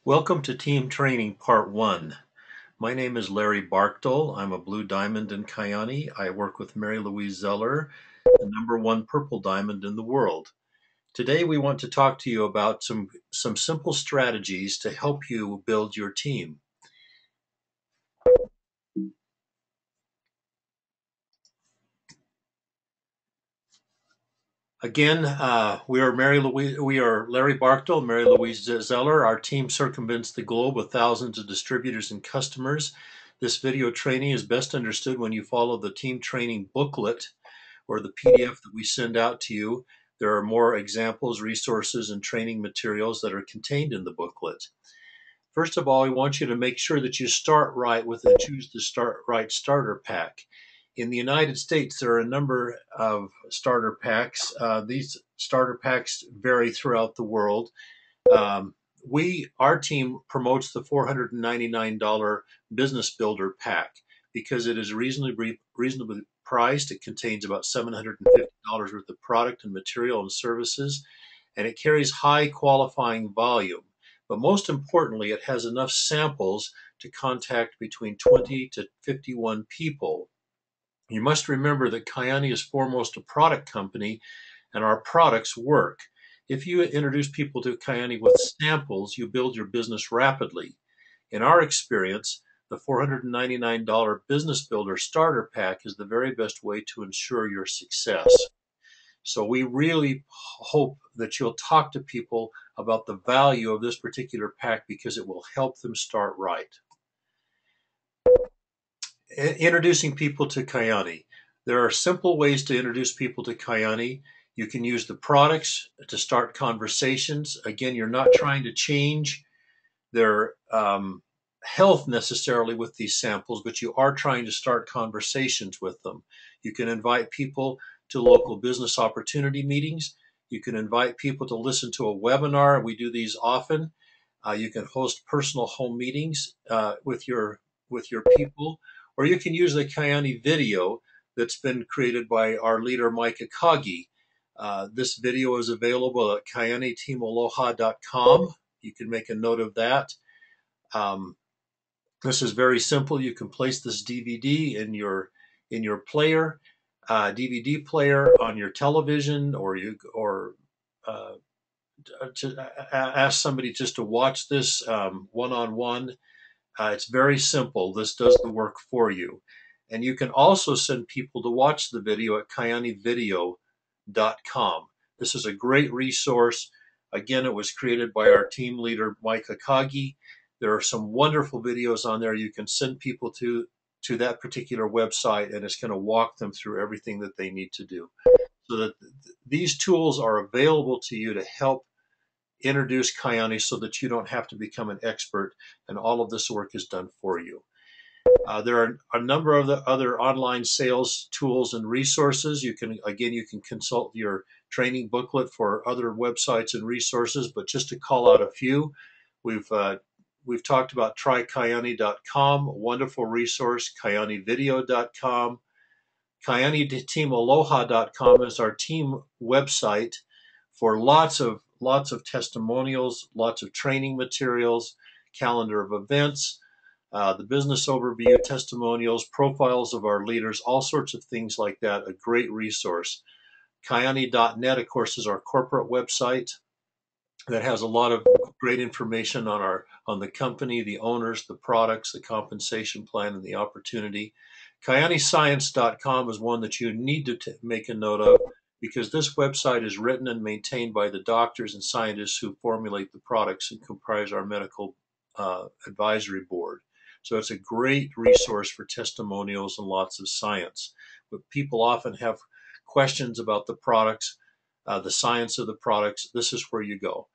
Welcome to Team Training Part 1. My name is Larry Barkdole. I'm a Blue Diamond in Kyani. I work with Mary Louise Zeller, the #1 Purple Diamond in the world. Today we want to talk to you about some simple strategies to help you build your team. Again, we are Larry Barkdole, Mary Louise Zeller. Our team circumvents the globe with thousands of distributors and customers. This video training is best understood when you follow the team training booklet or the PDF that we send out to you. There are more examples, resources, and training materials that are contained in the booklet. First of all, we want you to make sure that you start right with the Choose the Start Right starter pack. In the United States, there are a number of starter packs. These starter packs vary throughout the world. Our team promotes the $499 Business Builder pack because it is reasonably priced. It contains about $750 worth of product and material and services, and it carries high qualifying volume. But most importantly, it has enough samples to contact between 20 to 51 people. You must remember that Kyani is foremost a product company, and our products work. If you introduce people to Kyani with samples, you build your business rapidly. In our experience, the $499 Business Builder Starter Pack is the very best way to ensure your success. So we really hope that you'll talk to people about the value of this particular pack because it will help them start right. Introducing people to Kyani. There are simple ways to introduce people to Kyani. You can use the products to start conversations. Again, you're not trying to change their health necessarily with these samples, but you are trying to start conversations with them. You can invite people to local business opportunity meetings. You can invite people to listen to a webinar. We do these often. You can host personal home meetings with your people, or you can use the Kyani video that's been created by our leader, Mike Akagi. This video is available at kyani.teamaloha.com. You can make a note of that. This is very simple. You can place this DVD in your player, DVD player on your television, or to ask somebody just to watch this one-on-one. It's very simple. This does the work for you. And you can also send people to watch the video at kyanivideo.com. This is a great resource. Again, it was created by our team leader, Mike Akagi. There are some wonderful videos on there. You can send people to that particular website, and it's going to walk them through everything that they need to do. So that these tools are available to you to help introduce Kyani so that you don't have to become an expert, and all of this work is done for you. There are a number of the other online sales tools and resources. You can consult your training booklet for other websites and resources, but just to call out a few, we've talked about trykyani.com, a wonderful resource, kyanivideo.com. KyaniTeamAloha.com is our team website for lots of testimonials, lots of training materials, calendar of events, the business overview, testimonials, profiles of our leaders, all sorts of things like that. A great resource. Kyani.net, of course, is our corporate website that has a lot of great information on the company, the owners, the products, the compensation plan, and the opportunity. KyaniScience.com is one that you need to make a note of because this website is written and maintained by the doctors and scientists who formulate the products and comprise our medical advisory board. So it's a great resource for testimonials and lots of science. But people often have questions about the products, the science of the products. This is where you go.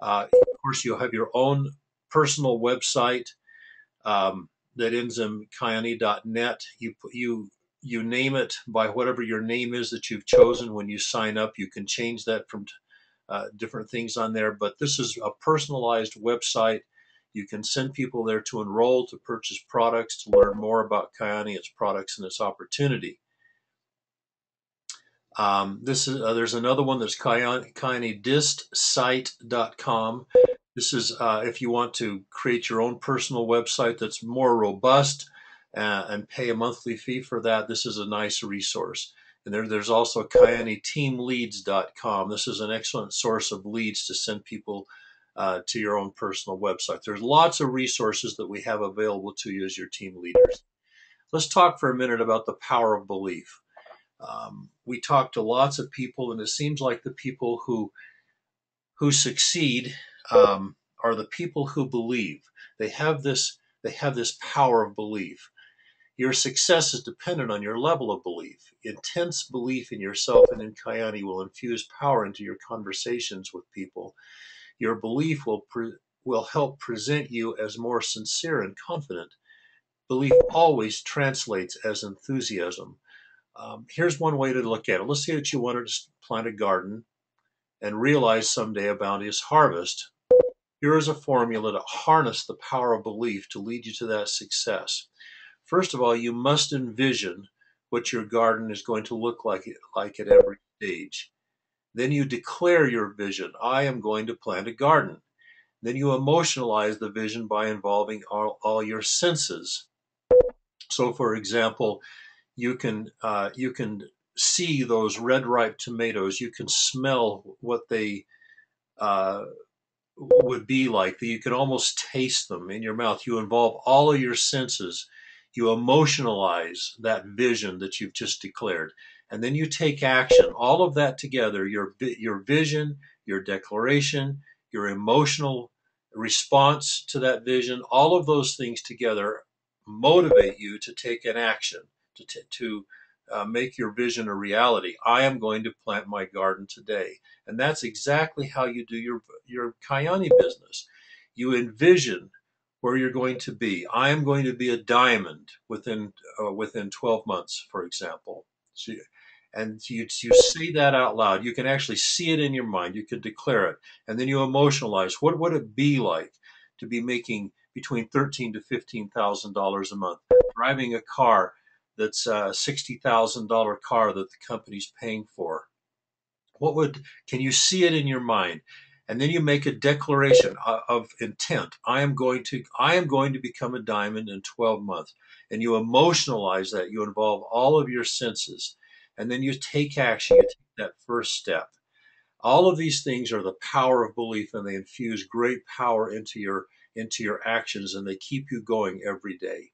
Of course, you'll have your own personal website that ends in kyani.net. You name it by whatever your name is that you've chosen when you sign up. You can change that from different things on there, but this is a personalized website. You can send people there to enroll, to purchase products, to learn more about Kyani, its products, and its opportunity. There's another one that's KyaniDistSite.com. This is if you want to create your own personal website that's more robust and pay a monthly fee for that. This is a nice resource. And there's also KianiTeamLeads.com. This is an excellent source of leads to send people to your own personal website. There's lots of resources that we have available to you as your team leaders. Let's talk for a minute about the power of belief. We talk to lots of people, and it seems like the people who succeed are the people who believe. They have this power of belief. Your success is dependent on your level of belief. Intense belief in yourself and in Kyani will infuse power into your conversations with people. Your belief will help present you as more sincere and confident. Belief always translates as enthusiasm. Here's one way to look at it. Let's say that you wanted to plant a garden and realize someday a bounteous harvest. Here is a formula to harness the power of belief to lead you to that success. First of all, you must envision what your garden is going to look like at every stage. Then you declare your vision. I am going to plant a garden. Then you emotionalize the vision by involving all your senses. So, for example, you can see those red ripe tomatoes. You can smell what they uh, would be like. You can almost taste them in your mouth. You involve all of your senses. You emotionalize that vision that you've just declared, and then you take action. All of that together, your vision, your declaration, your emotional response to that vision, all of those things together motivate you to take an action to make your vision a reality. I am going to plant my garden today. And that's exactly how you do your Kyani business. You envision where you're going to be. I am going to be a diamond within 12 months, for example. So, and you say that out loud. You can actually see it in your mind. You can declare it, and then you emotionalize. What would it be like to be making between $13,000 to $15,000 a month, driving a car that's a $60,000 car that the company's paying for? Can you see it in your mind? And then you make a declaration of intent. I am going to become a diamond in 12 months. And you emotionalize that. You involve all of your senses. And then you take action. You take that first step. All of these things are the power of belief, and they infuse great power into your actions, and they keep you going every day.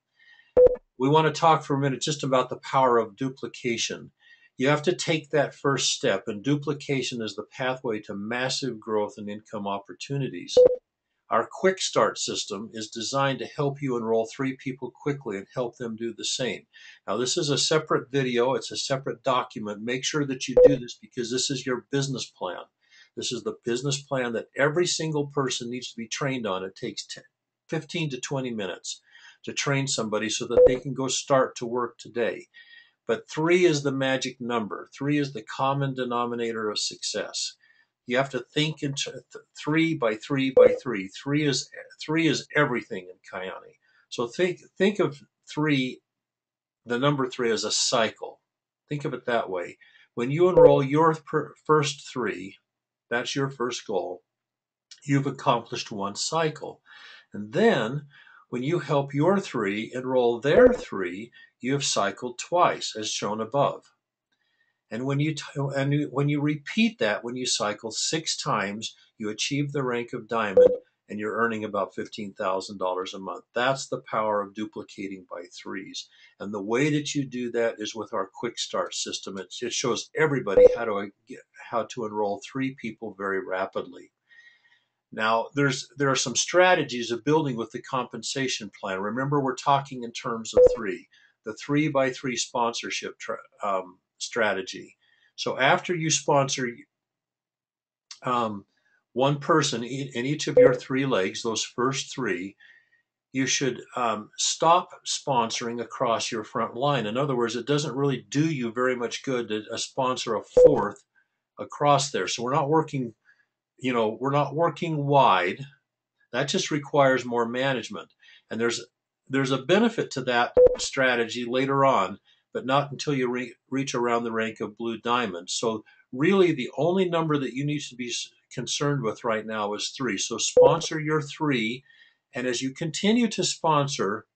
We want to talk for a minute just about the power of duplication. You have to take that first step, and duplication is the pathway to massive growth and income opportunities. Our Quick Start system is designed to help you enroll 3 people quickly and help them do the same. Now, this is a separate video, it's a separate document. Make sure that you do this because this is your business plan. This is the business plan that every single person needs to be trained on. It takes 15 to 20 minutes to train somebody so that they can go start to work today. But 3 is the magic number. 3 is the common denominator of success. You have to think into 3 by 3 by 3. 3 is everything in Kyani. So think of 3, the number 3, as a cycle. Think of it that way. When you enroll your first 3, that's your first goal. You've accomplished one cycle. And then when you help your 3 enroll their 3, you have cycled twice, as shown above. And when you repeat that, when you cycle 6 times, you achieve the rank of diamond, and you're earning about $15,000 a month. That's the power of duplicating by 3s. And the way that you do that is with our Quick Start system. It shows everybody how to enroll 3 people very rapidly. Now, there are some strategies of building with the compensation plan. Remember, we're talking in terms of 3, the 3 by 3 sponsorship strategy. So after you sponsor one person in each of your 3 legs, those first 3, you should stop sponsoring across your front line. In other words, it doesn't really do you very much good to sponsor a 4th across there. So we're not working wide. That just requires more management. And there's a benefit to that strategy later on, but not until you reach around the rank of blue diamond. So really the only number that you need to be concerned with right now is 3. So sponsor your 3. And as you continue to sponsor,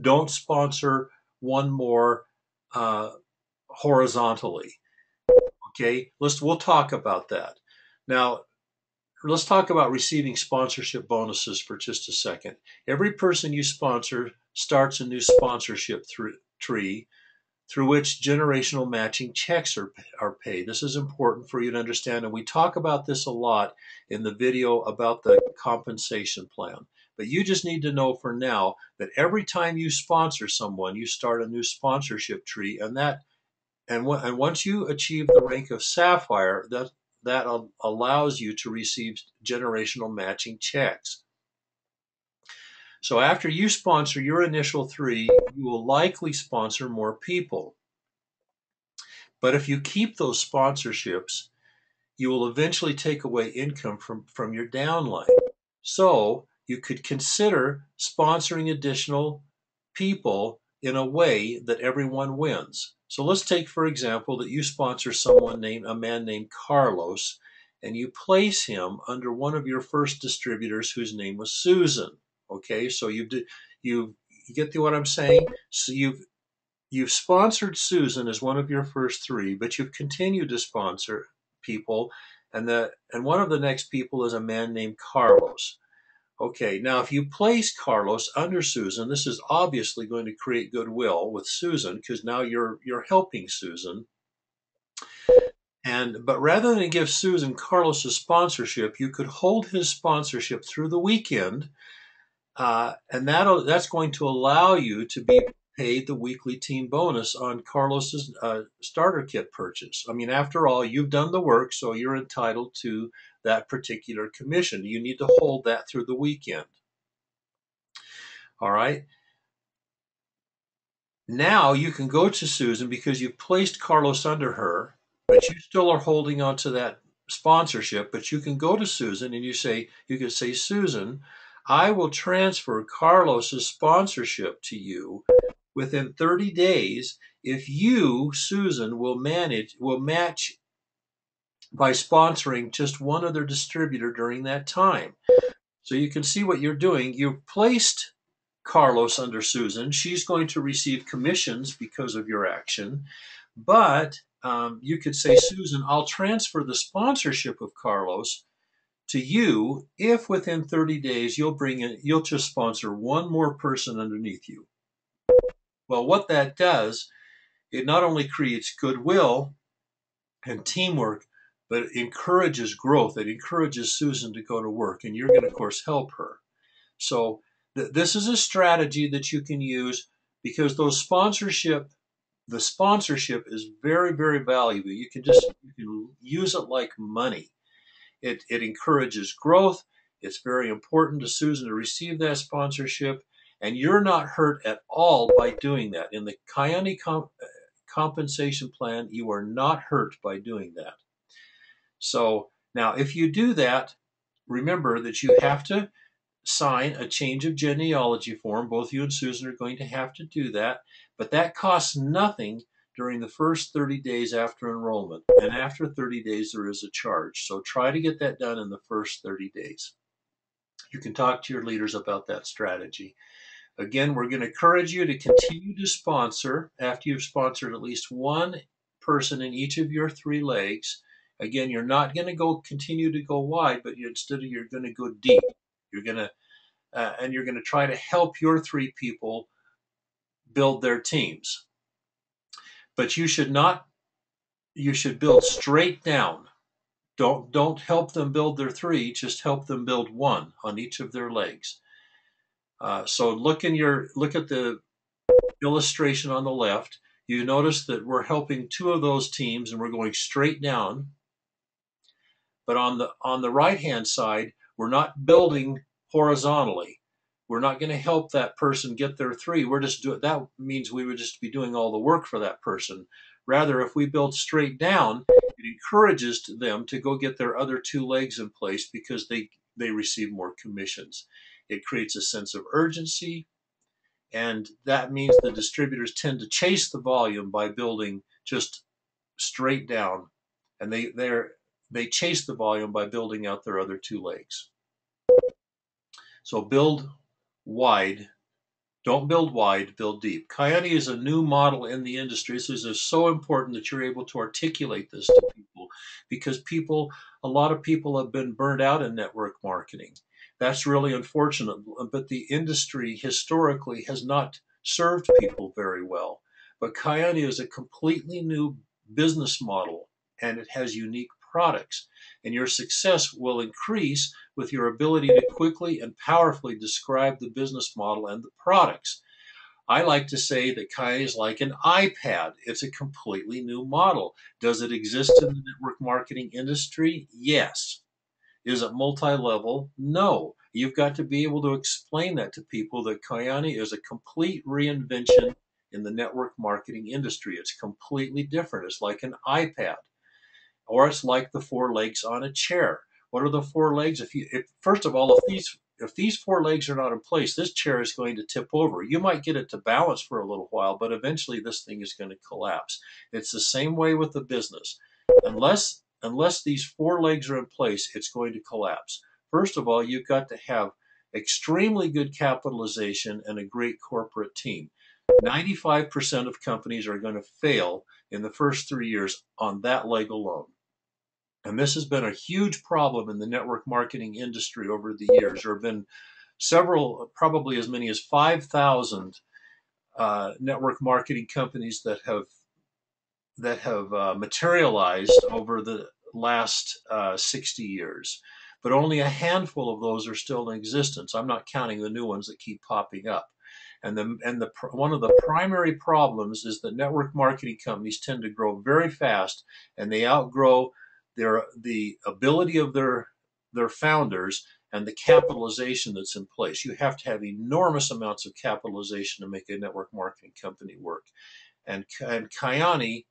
don't sponsor one more horizontally. Okay, we'll talk about that. Now, let's talk about receiving sponsorship bonuses for just a second. Every person you sponsor starts a new sponsorship tree through which generational matching checks are paid. This is important for you to understand, and we talk about this a lot in the video about the compensation plan. But you just need to know for now that every time you sponsor someone, you start a new sponsorship tree, and once you achieve the rank of Sapphire, that allows you to receive generational matching checks. So after you sponsor your initial 3, you will likely sponsor more people. But if you keep those sponsorships, you will eventually take away income from your downline. So you could consider sponsoring additional people in a way that everyone wins. So let's take, for example, that you sponsor a man named Carlos, and you place him under one of your first distributors whose name was Susan. Okay, so you get what I'm saying? So you've sponsored Susan as one of your first 3, but you've continued to sponsor people, and one of the next people is a man named Carlos. Okay, now if you place Carlos under Susan, this is obviously going to create goodwill with Susan because now you're helping Susan. But rather than give Susan Carlos's sponsorship, you could hold his sponsorship through the weekend, and that's going to allow you to be paid the weekly team bonus on Carlos's starter kit purchase. I mean, after all, you've done the work, so you're entitled to that particular commission. You need to hold that through the weekend. All right. Now you can go to Susan because you've placed Carlos under her, but you still are holding on to that sponsorship. But you can go to Susan and you can say, Susan, I will transfer Carlos's sponsorship to you within 30 days if you, Susan, will match by sponsoring just one other distributor during that time. So you can see what you're doing. You've placed Carlos under Susan. She's going to receive commissions because of your action. But you could say, Susan, I'll transfer the sponsorship of Carlos to you if within 30 days you'll just sponsor one more person underneath you. Well, what that does, it not only creates goodwill and teamwork, but it encourages growth. It encourages Susan to go to work, and you're going to, of course, help her. So this is a strategy that you can use because the sponsorship is very, very valuable. You can use it like money. It encourages growth. It's very important to Susan to receive that sponsorship, and you're not hurt at all by doing that. In the Kione compensation plan, you are not hurt by doing that. So now, if you do that, remember that you have to sign a change of genealogy form. Both you and Susan are going to have to do that, but that costs nothing during the first 30 days after enrollment. And after 30 days, there is a charge. So try to get that done in the first 30 days. You can talk to your leaders about that strategy. Again, we're going to encourage you to continue to sponsor after you've sponsored at least one person in each of your 3 legs. Again, you're not going to continue to go wide, but instead you're going to go deep. You're going to try to help your 3 people build their teams. But you should build straight down. Don't help them build their 3, just help them build 1 on each of their legs. So look at the illustration on the left. You notice that we're helping 2 of those teams and we're going straight down. But on the right-hand side, we're not building horizontally. We're not going to help that person get their 3. That means we would just be doing all the work for that person. Rather, if we build straight down, it encourages them to go get their other 2 legs in place because they receive more commissions. It creates a sense of urgency, and that means the distributors tend to chase the volume by building just straight down, and they chase the volume by building out their other two legs. So build wide. Don't build wide, build deep. Coyote is a new model in the industry. This is so important that you're able to articulate this to people, because a lot of people have been burned out in network marketing. That's really unfortunate, but the industry historically has not served people very well. But Coyote is a completely new business model, and it has unique products. And your success will increase with your ability to quickly and powerfully describe the business model and the products. I like to say that Coyote is like an iPad. It's a completely new model. Does it exist in the network marketing industry? Yes. Is it multi-level? No. You've got to be able to explain that to people, that Coyote is a complete reinvention in the network marketing industry. It's completely different. It's like an iPad, or it's like the four legs on a chair. What are the four legs? First of all, if these four legs are not in place, this chair is going to tip over. You might get it to balance for a little while, but eventually this thing is going to collapse. It's the same way with the business. Unless these four legs are in place, it's going to collapse. First of all, you've got to have extremely good capitalization and a great corporate team. 95% of companies are going to fail in the first 3 years on that leg alone. And this has been a huge problem in the network marketing industry over the years. There have been several, probably as many as 5,000 network marketing companies that have materialized over the last 60 years. But only a handful of those are still in existence. I'm not counting the new ones that keep popping up. One of the primary problems is that network marketing companies tend to grow very fast, and they outgrow the ability of their founders and the capitalization that's in place. You have to have enormous amounts of capitalization to make a network marketing company work. And Coyote,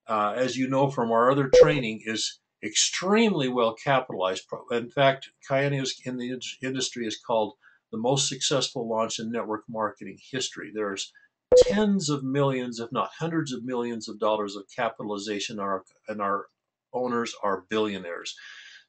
as you know from our other training, is extremely well capitalized. In fact, Coyote in the industry is called the most successful launch in network marketing history. There's tens of millions, if not hundreds of millions of dollars of capitalization, and our owners are billionaires.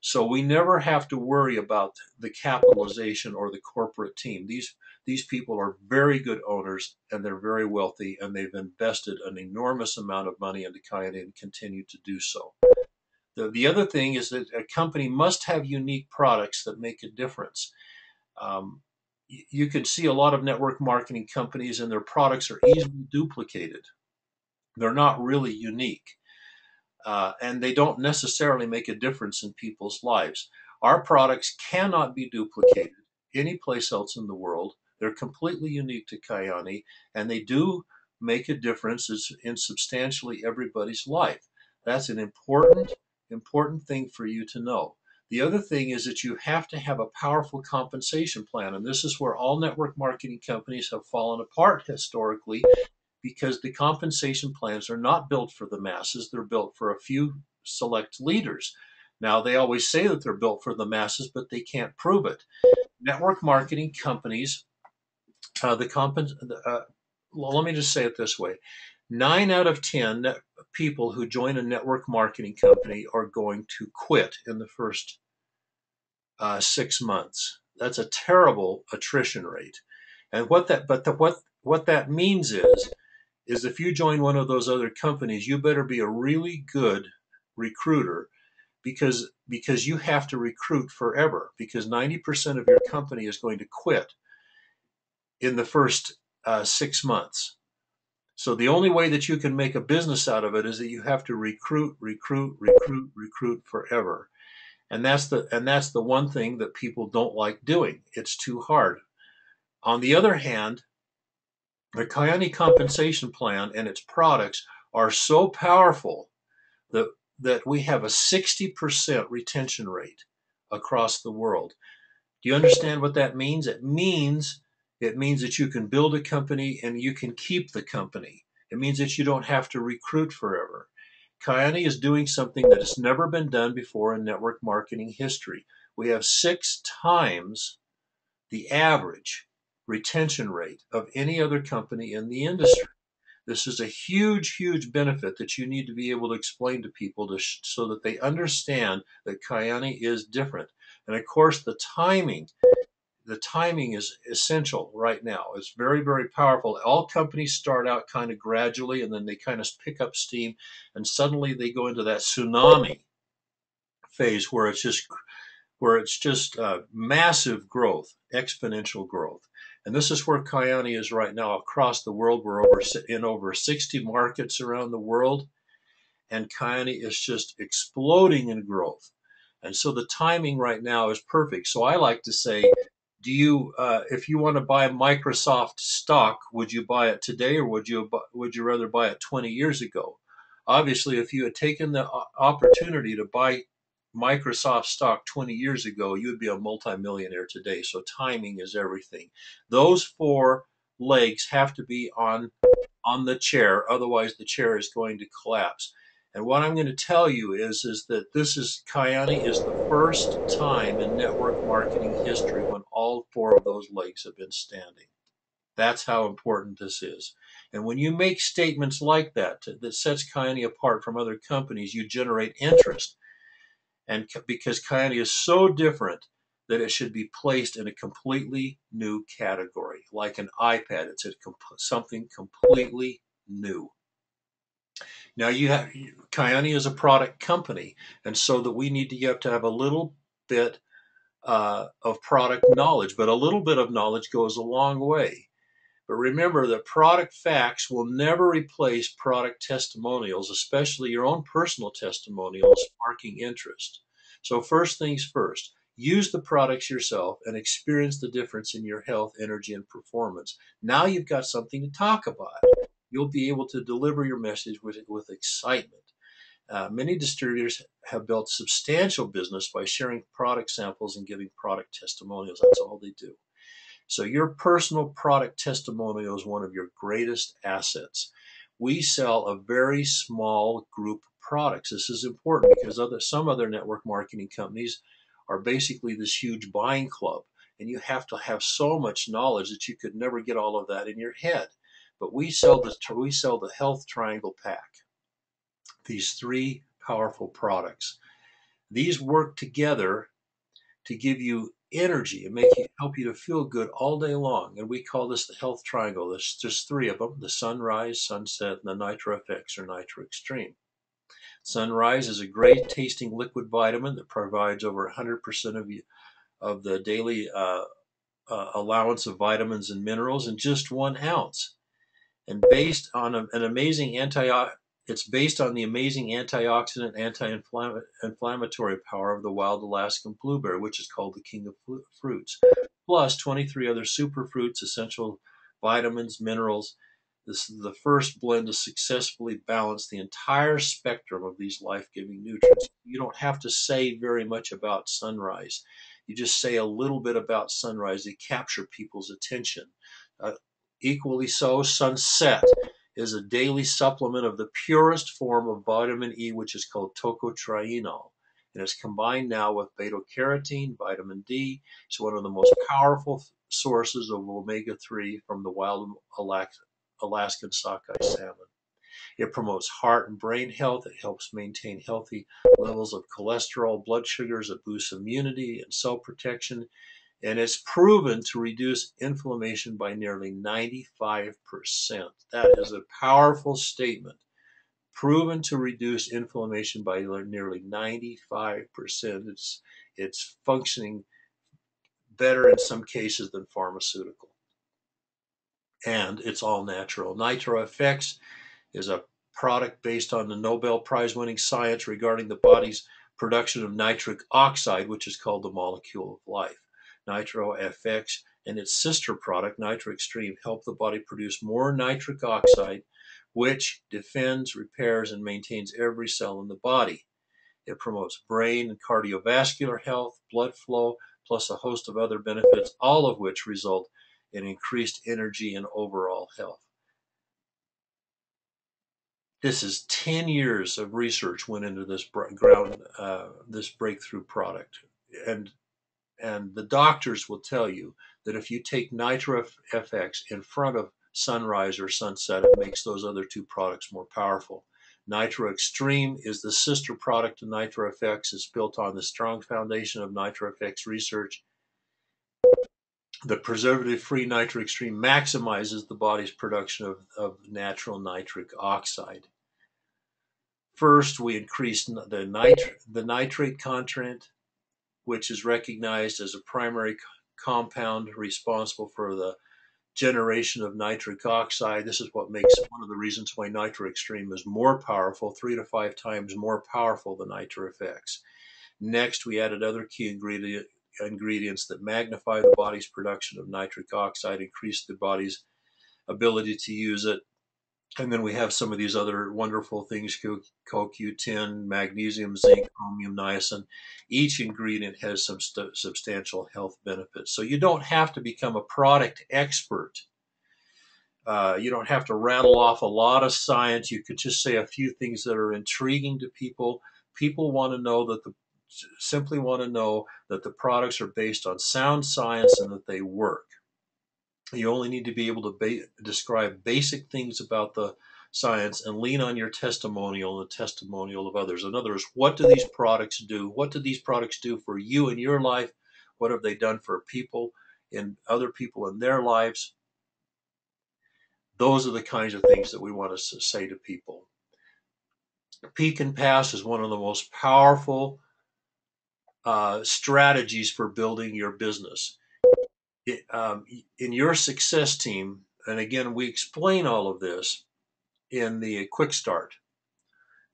So we never have to worry about the capitalization or the corporate team. These people are very good owners, and they're very wealthy, and they've invested an enormous amount of money into Coyote and continue to do so. The other thing is that a company must have unique products that make a difference. You can see a lot of network marketing companies, and their products are easily duplicated. They're not really unique, and they don't necessarily make a difference in people's lives. Our products cannot be duplicated any place else in the world. They're completely unique to Coyote, and they do make a difference in substantially everybody's life. That's an important thing for you to know. The other thing is that you have to have a powerful compensation plan, and this is where all network marketing companies have fallen apart historically, because the compensation plans are not built for the masses. They're built for a few select leaders. Now, they always say that they're built for the masses, but they can't prove it. Network marketing companies, well, let me just say it this way. 9 out of 10 people who join a network marketing company are going to quit in the first 6 months. That's a terrible attrition rate. And what that means is if you join one of those other companies, you better be a really good recruiter, because you have to recruit forever, because 90% of your company is going to quit in the first 6 months. So the only way that you can make a business out of it is that you have to recruit forever. And that's the one thing that people don't like doing. It's too hard. On the other hand, the Coyote compensation plan and its products are so powerful that we have a 60% retention rate across the world. Do you understand what that means? It means that you can build a company and you can keep the company. It means that you don't have to recruit forever. Coyote is doing something that has never been done before in network marketing history. We have 6 times the average retention rate of any other company in the industry. This is a huge, huge benefit that you need to be able to explain to people so that they understand that Kyani is different. And of course, the timing is essential right now. It's very, very powerful. All companies start out kind of gradually and then they kind of pick up steam and suddenly they go into that tsunami phase where it's just massive growth, exponential growth. And this is where Kyani is right now across the world. We're in over 60 markets around the world, and Kyani is just exploding in growth. And so the timing right now is perfect. So I like to say, if you want to buy Microsoft stock, would you buy it today or would you rather buy it 20 years ago? Obviously, if you had taken the opportunity to buy Microsoft stock 20 years ago, you would be a multimillionaire today. So timing is everything. Those four legs have to be on the chair, otherwise the chair is going to collapse. And what I'm going to tell you is that Kyani is the first time in network marketing history when all four of those legs have been standing. That's how important this is. And when you make statements like that sets Kyani apart from other companies, you generate interest. And because Kyani is so different that it should be placed in a completely new category, like an iPad. It's something completely new. Now Kyani is a product company, and so that you have to have a little bit of product knowledge, but a little bit of knowledge goes a long way. But remember that product facts will never replace product testimonials, especially your own personal testimonials, sparking interest. So first things first, use the products yourself and experience the difference in your health, energy, and performance. Now you've got something to talk about. You'll be able to deliver your message with excitement. Many distributors have built substantial business by sharing product samples and giving product testimonials. That's all they do. So your personal product testimonial is one of your greatest assets. We sell a very small group of products. This is important because some other network marketing companies are basically this huge buying club, and you have to have so much knowledge that you could never get all of that in your head. But we sell the Health Triangle Pack. These three powerful products. These work together to give you energy and help you to feel good all day long. And we call this the Health Triangle. There's just three of them: the Sunrise, Sunset, and the Nitro FX or Nitro Extreme. Sunrise is a great tasting liquid vitamin that provides over 100% of the daily allowance of vitamins and minerals in just 1 ounce. And it's based on the amazing antioxidant, anti-inflammatory power of the wild Alaskan blueberry, which is called the king of fruits, plus 23 other superfruits, essential vitamins, minerals. This is the first blend to successfully balance the entire spectrum of these life-giving nutrients. You don't have to say very much about Sunrise. You just say a little bit about Sunrise to capture people's attention. Equally so, Sunset is a daily supplement of the purest form of vitamin E, which is called tocotrienol. And it's combined now with beta-carotene, vitamin D. It's one of the most powerful sources of omega-3 from the wild Alaskan sockeye salmon. It promotes heart and brain health. It helps maintain healthy levels of cholesterol, blood sugars. It boosts immunity and cell protection. And it's proven to reduce inflammation by nearly 95%. That is a powerful statement. Proven to reduce inflammation by nearly 95%. It's functioning better in some cases than pharmaceutical. And it's all natural. Nitro FX is a product based on the Nobel Prize winning science regarding the body's production of nitric oxide, which is called the molecule of life. Nitro FX and its sister product, Nitro Extreme, help the body produce more nitric oxide, which defends, repairs, and maintains every cell in the body. It promotes brain and cardiovascular health, blood flow, plus a host of other benefits, all of which result in increased energy and overall health. This is 10 years of research went into this this breakthrough product. And the doctors will tell you that if you take Nitro FX in front of Sunrise or Sunset. It makes those other two products more powerful. Nitro Extreme is the sister product of NitroFX. It's built on the strong foundation of NitroFX research. The preservative-free Nitro Extreme maximizes the body's production of natural nitric oxide. First, we increase the nitrate content, which is recognized as a primary compound responsible for the generation of nitric oxide. This is what makes one of the reasons why Nitro Extreme is more powerful, 3 to 5 times more powerful than NitroFX. Next, we added other key ingredients that magnify the body's production of nitric oxide, increase the body's ability to use it. And then we have some of these other wonderful things, CoQ10, magnesium, zinc, chromium, niacin. Each ingredient has some substantial health benefits. So you don't have to become a product expert. You don't have to rattle off a lot of science. You could just say a few things that are intriguing to people. People want to know that simply want to know that the products are based on sound science and that they work. You only need to be able to describe basic things about the science and lean on your testimonial and the testimonial of others. In other words, what do these products do? What do these products do for you in your life? What have they done for people and other people in their lives? Those are the kinds of things that we want to say to people. Peak and pass is one of the most powerful strategies for building your business. In your success team, and again, we explain all of this in the quick start.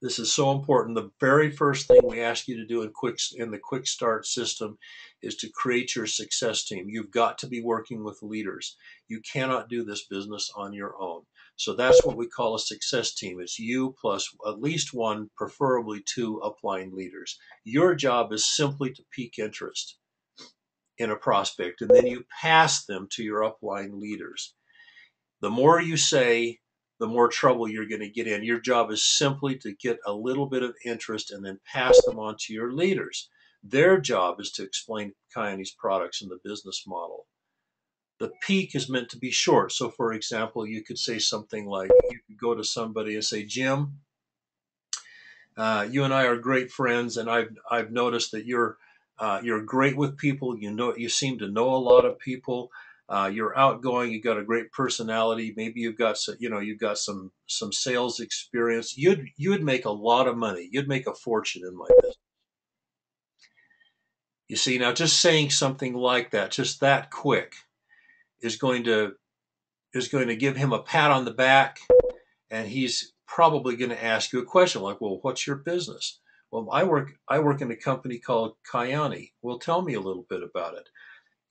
This is so important. The very first thing we ask you to do in the quick start system is to create your success team. You've got to be working with leaders. You cannot do this business on your own. So that's what we call a success team. It's you plus at least one, preferably two upline leaders. Your job is simply to pique interest in a prospect, and then you pass them to your upline leaders. The more you say, the more trouble you're going to get in. Your job is simply to get a little bit of interest and then pass them on to your leaders. Their job is to explain Kione's products and the business model. The peak is meant to be short. So, for example, you could say something like, you could go to somebody and say, Jim, you and I are great friends, and I've noticed that you're great with people. You seem to know a lot of people. You're outgoing. You've got a great personality. Maybe you've got some sales experience. You'd make a lot of money. You'd make a fortune in my business. You see, now just saying something like that, just that quick, is going to give him a pat on the back, and he's probably going to ask you a question like, well, what's your business? Well, I work in a company called Kione. Well, tell me a little bit about it.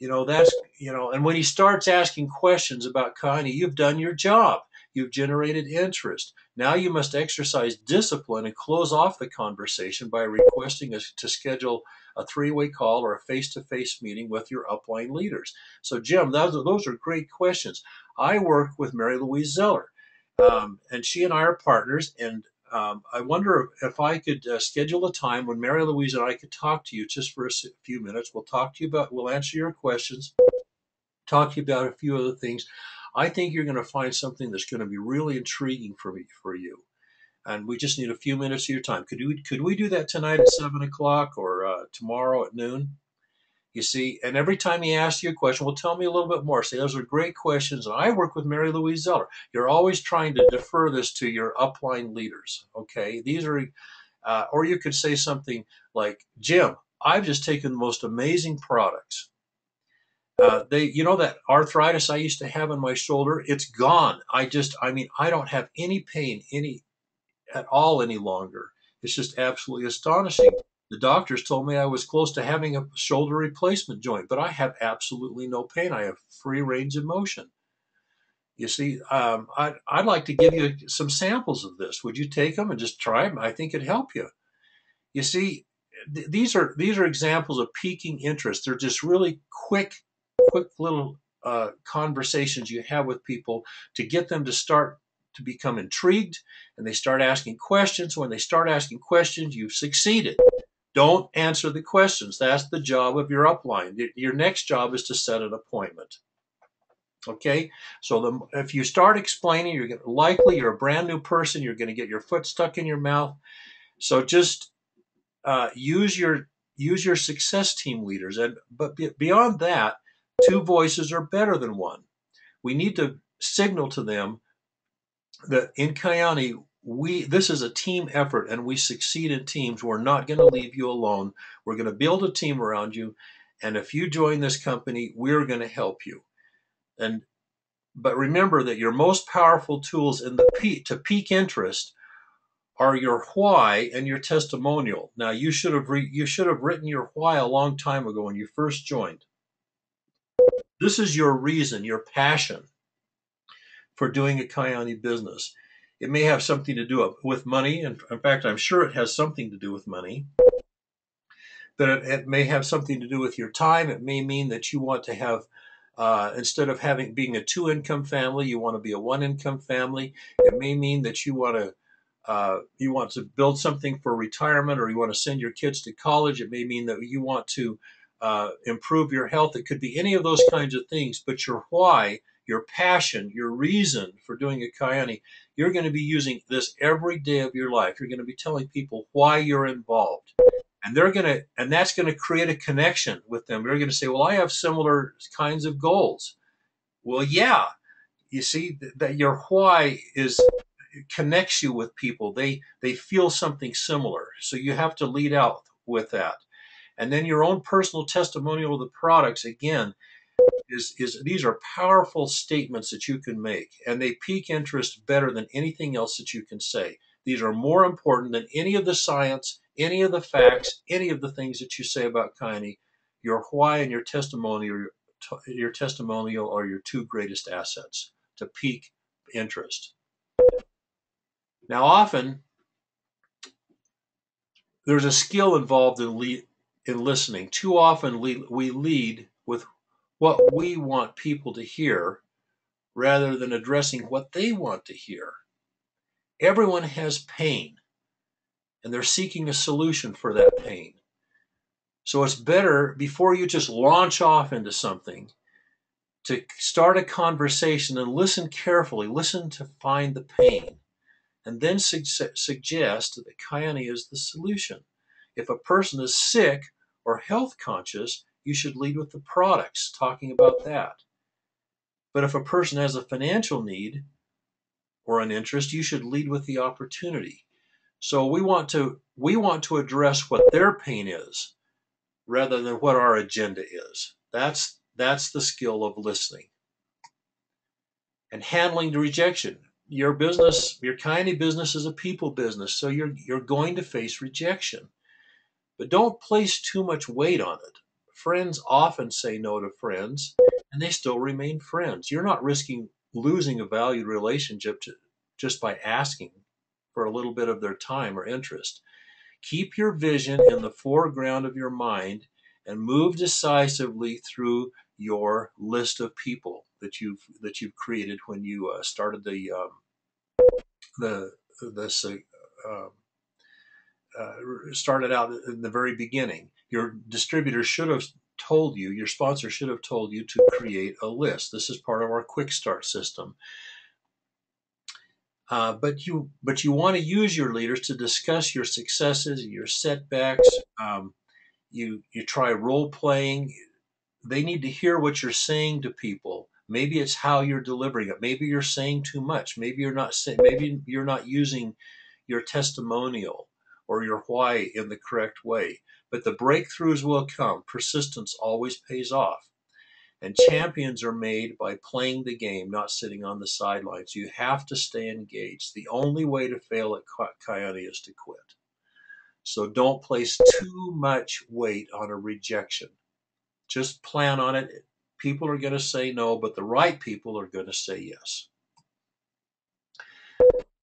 And when he starts asking questions about Kione, you've done your job. You've generated interest. Now you must exercise discipline and close off the conversation by requesting us to schedule a 3-way call or a face-to-face meeting with your upline leaders. So, Jim, those are great questions. I work with Mary Louise Zeller, and she and I are partners, and I wonder if I could schedule a time when Mary Louise and I could talk to you just for a few minutes. We'll answer your questions, talk to you about a few other things. I think you're going to find something that's going to be really intriguing for you. And we just need a few minutes of your time. Could we do that tonight at 7 o'clock or tomorrow at noon? You see, and every time he asks you a question, well, tell me a little bit more. Say, those are great questions. And I work with Mary Louise Zeller. You're always trying to defer this to your upline leaders. Okay. These are, or you could say something like, Jim, I've just taken the most amazing products. That arthritis I used to have in my shoulder, it's gone. I don't have any pain at all any longer. It's just absolutely astonishing. The doctors told me I was close to having a shoulder replacement joint, but I have absolutely no pain. I have free range of motion. You see, I'd like to give you some samples of this. Would you take them and just try them? I think it'd help you. You see, these are examples of piquing interest. They're just really quick little conversations you have with people to get them to start to become intrigued, and they start asking questions. When they start asking questions, you've succeeded. Don't answer the questions. That's the job of your upline. Your next job is to set an appointment. Okay, so if you start explaining, likely you're a brand new person. You're going to get your foot stuck in your mouth. So just use your success team leaders, but beyond that, two voices are better than one. We need to signal to them that in Kyani, this is a team effort and we succeed in teams. We're not going to leave you alone. We're going to build a team around you, and if you join this company, we're going to help you. And but remember that your most powerful tools to peak interest are your why and your testimonial. Now you should have written your why a long time ago when you first joined. This is your reason, your passion for doing a Kyani business. It may have something to do with money, and in fact, I'm sure it has something to do with money. But it may have something to do with your time. It may mean that you want to have, instead of being a two-income family, you want to be a one-income family. It may mean that you want to build something for retirement, or you want to send your kids to college. It may mean that you want to improve your health. It could be any of those kinds of things. But your why, your passion, your reason for doing a Kyani, you're going to be using this every day of your life. You're going to be telling people why you're involved. And that's going to create a connection with them. They're going to say, well, I have similar kinds of goals. Well, yeah, you see that your why connects you with people. They feel something similar. So you have to lead out with that. And then your own personal testimonial of the products, again, is these are powerful statements that you can make, and they pique interest better than anything else that you can say. These are more important than any of the science, any of the facts, any of the things that you say about Kyani. Your why and your testimonial are your two greatest assets to pique interest. Now, often there's a skill involved in listening. Too often we lead with what we want people to hear rather than addressing what they want to hear. Everyone has pain, and they're seeking a solution for that pain. So it's better, before you just launch off into something, to start a conversation and listen carefully, listen to find the pain, and then suggest that Kyani is the solution. If a person is sick or health conscious, you should lead with the products, talking about that. But if a person has a financial need or an interest, you should lead with the opportunity. So we want to address what their pain is rather than what our agenda is. That's the skill of listening. And handling the rejection. Your Kyani business is a people business, so you're going to face rejection. But don't place too much weight on it. Friends often say no to friends, and they still remain friends. You're not risking losing a valued relationship just by asking for a little bit of their time or interest. Keep your vision in the foreground of your mind and move decisively through your list of people that you've created when you started this started out in the very beginning. Your distributor should have told you, your sponsor should have told you to create a list. This is part of our quick start system. But you want to use your leaders to discuss your successes, your setbacks. You try role playing. They need to hear what you're saying to people. Maybe it's how you're delivering it. Maybe you're saying too much. Maybe you're not using your testimonial or your why in the correct way. But the breakthroughs will come. Persistence always pays off. And champions are made by playing the game, not sitting on the sidelines. You have to stay engaged. The only way to fail at Kyani is to quit. So don't place too much weight on a rejection. Just plan on it. People are going to say no, but the right people are going to say yes.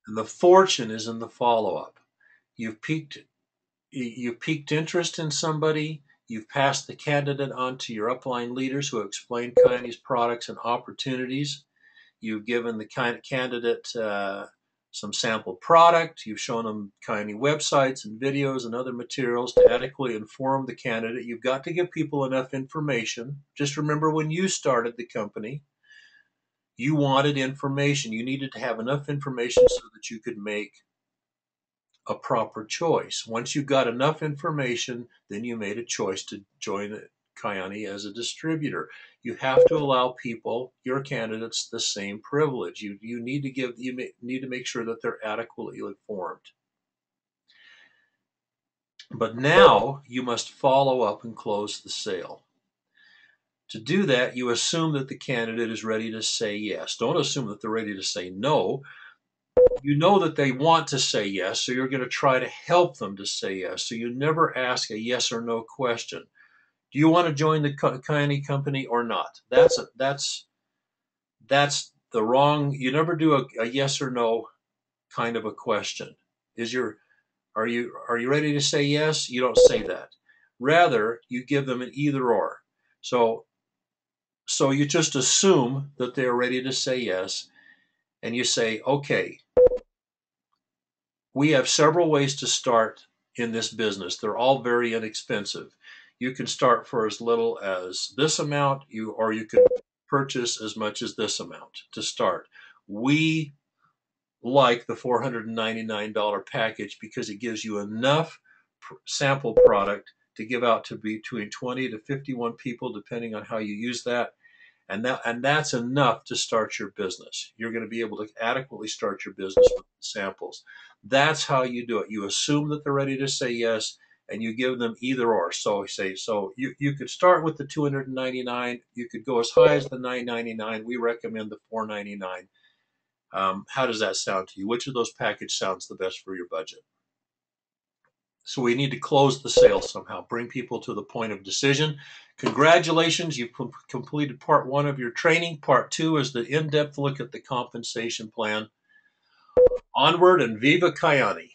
And the fortune is in the follow-up. You've piqued interest in somebody. You've passed the candidate on to your upline leaders who explain Kyani's products and opportunities. You've given the candidate some sample product. You've shown them Kyani websites and videos and other materials to adequately inform the candidate. You've got to give people enough information. Just remember when you started the company, You wanted information. You needed to have enough information so that you could make a proper choice. Once you got enough information, then you made a choice to join Kyani as a distributor. You have to allow people, your candidates, the same privilege. You need to make sure that they're adequately informed. But now you must follow up and close the sale. To do that, you assume that the candidate is ready to say yes. Don't assume that they're ready to say no. You know that they want to say yes, so you're going to try to help them to say yes. So you never ask a yes or no question. Do you want to join the Kyani company or not? That's the wrong. You never do a yes or no kind of a question. Are you ready to say yes? You don't say that. Rather, you give them an either or. So you just assume that they're ready to say yes, and you say, okay, we have several ways to start in this business. They're all very inexpensive. You can start for as little as this amount, or you can purchase as much as this amount to start. We like the $499 package because it gives you enough sample product to give out to between 20 to 51 people, depending on how you use that. And that's enough to start your business. You're going to be able to adequately start your business with samples. That's how you do it. You assume that they're ready to say yes, and you give them either or. So you could start with the 299. You could go as high as the 999. We recommend the 499. How does that sound to you? Which of those packages sounds the best for your budget? So we need to close the sale somehow, bring people to the point of decision. Congratulations, you've completed part 1 of your training. Part 2 is the in-depth look at the compensation plan. Onward and Viva Kyani.